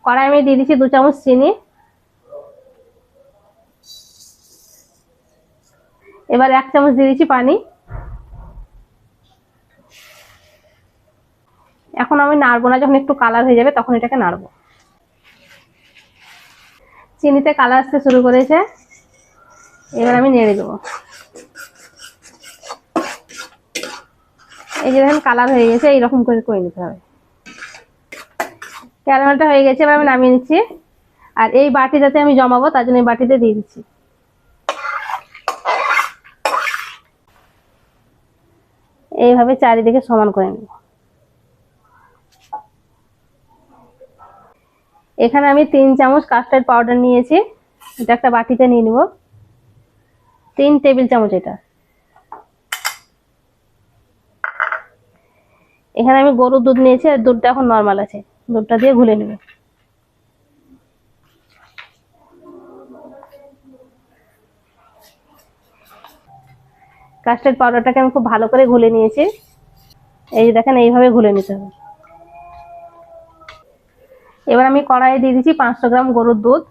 কড়াই আমি দিয়ে দিচ্ছি 2 চামচ চিনি। এবার 1 চামচ দিয়ে দিচ্ছি পানি। এখন আমি নাড়বো না, যখন একটু কালার হয়ে যাবে তখন এটাকে নাড়বো। চিনিতে কালার আসতে শুরু করেছে, এবার আমি নেড়ে দেবো। এই যে দেখেন কালার হয়ে গেছে, এইরকম করে করে নিতে হবে। ক্যারামেলটা হয়ে গেছে, এবার আমি নামিয়ে নিচ্ছি। আর এই বাটিটাতে আমি জমাবো, তার জন্য এই বাটিতে দিয়ে দিচ্ছি। এইভাবে চারিদিকে সমান করে নেব। এখানে আমি 3 চামচ কাস্টার্ড পাউডার নিয়েছি, এটা একটা বাটিতে নিয়ে নেব। 3 টেবিল চামচ এটা। এখানে আমি গরুর দুধ নিয়েছি, আর দুধটা এখন নরমাল আছে, দুধটা দিয়ে ঘুলে নেব। কাস্টার্ড পাউডারটাকে আমি খুব ভালো করে ঘুলে নিয়েছি। এই যে দেখেন এইভাবে ঘুলে নিতে হবে। এবার আমি কড়াইয়ে দিয়ে দিচ্ছি 500 গ্রাম গরুর দুধ।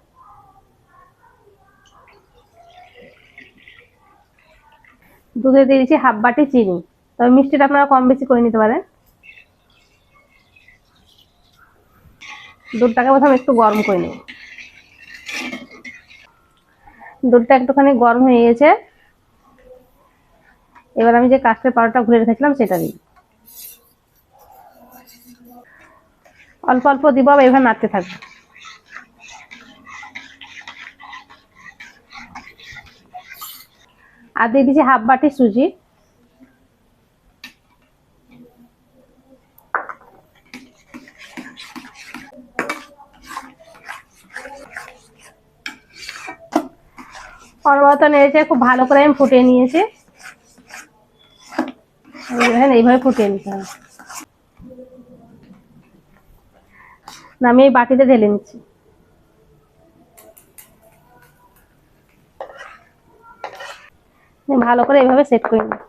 দুধে দিয়ে দিচ্ছি হাফ বাটি চিনি, তবে মিষ্টিটা আপনারা কম বেশি করে নিতে পারেন। দুধটাকে প্রথমে একটু গরম করে নেব। দুধটা একটুখানি গরম হয়ে গেছে, এবার আমি যে কাস্টার্ড পাউডারটা ঘুরে রেখেছিলাম সেটা দিই। অল্প অল্প দিব, এভাবে নাড়তে থাকবো। আর দিয়ে দিচ্ছি হাফ বাটি সুজি। অনবরত নেড়েছে, খুব ভালো করে আমি ফুটিয়ে নিয়েছি। এইভাবে ফুটিয়ে নিতে হবে। আমি এই বাটিতে ঢেলে নিচ্ছি। ভালো করে এইভাবে সেট করে নিই।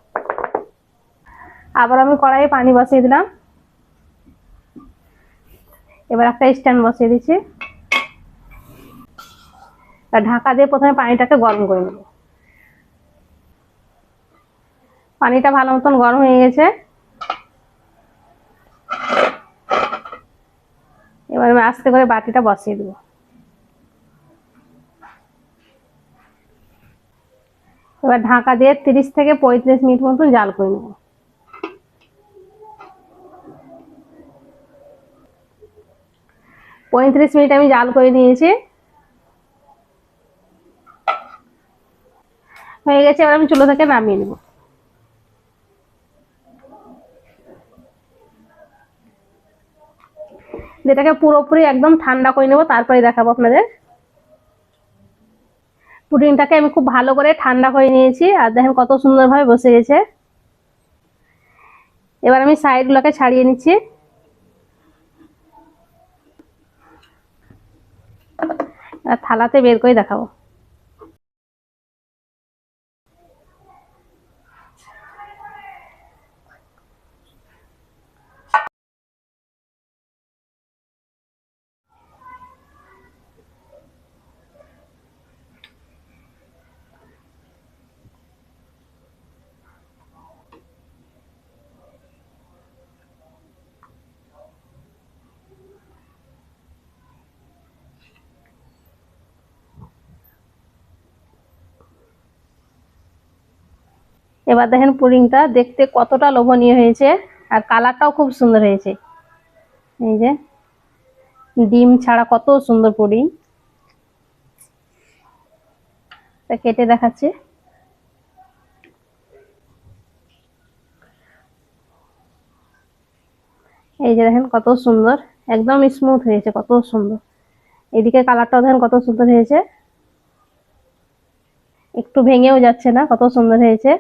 আবার আমি কড়াইয়ে পানি বসিয়ে দিলাম। এবার একটা স্ট্যান্ড বসিয়ে দিচ্ছি, আর ঢাকা দিয়ে প্রথমে পানিটাকে গরম করে নেব। পানিটা ভালো মতন গরম হয়ে গেছে, এবার আমি আস্তে করে বাটিটা বসিয়ে দেবো। এবার ঢাকা দিয়ে 30 থেকে 35 মিনিট মতন জাল করে নেব। 35 মিনিট আমি জাল করে নিয়েছি, হয়ে গেছে। এবার আমি চুলো থেকে নামিয়ে নেব। যেটাকে পুরোপুরি একদম ঠান্ডা করে নেব, তারপরে দেখাবো আপনাদের। পুডিংটাকে আমি খুব ভালো করে ঠান্ডা করে নিয়েছি, আর দেখেন কত সুন্দরভাবে বসে গেছে। এবার আমি সাইডগুলোকে ছাড়িয়ে নিচ্ছি। আর থালাতে বের করে দেখাবো। এবার দেখেন পুডিংটা দেখতে কতটা লোভনীয় হয়েছে, আর কালারটাও খুব সুন্দর হয়েছে। এই যে ডিম ছাড়া কত সুন্দর পুডিং। কেটে দেখাচ্ছি। এই যে দেখেন কত সুন্দর, একদম স্মুথ হয়েছে, কত সুন্দর। এদিকে কালারটাও দেখেন কত সুন্দর হয়েছে, একটু ভেঙেও যাচ্ছে না, কত সুন্দর হয়েছে।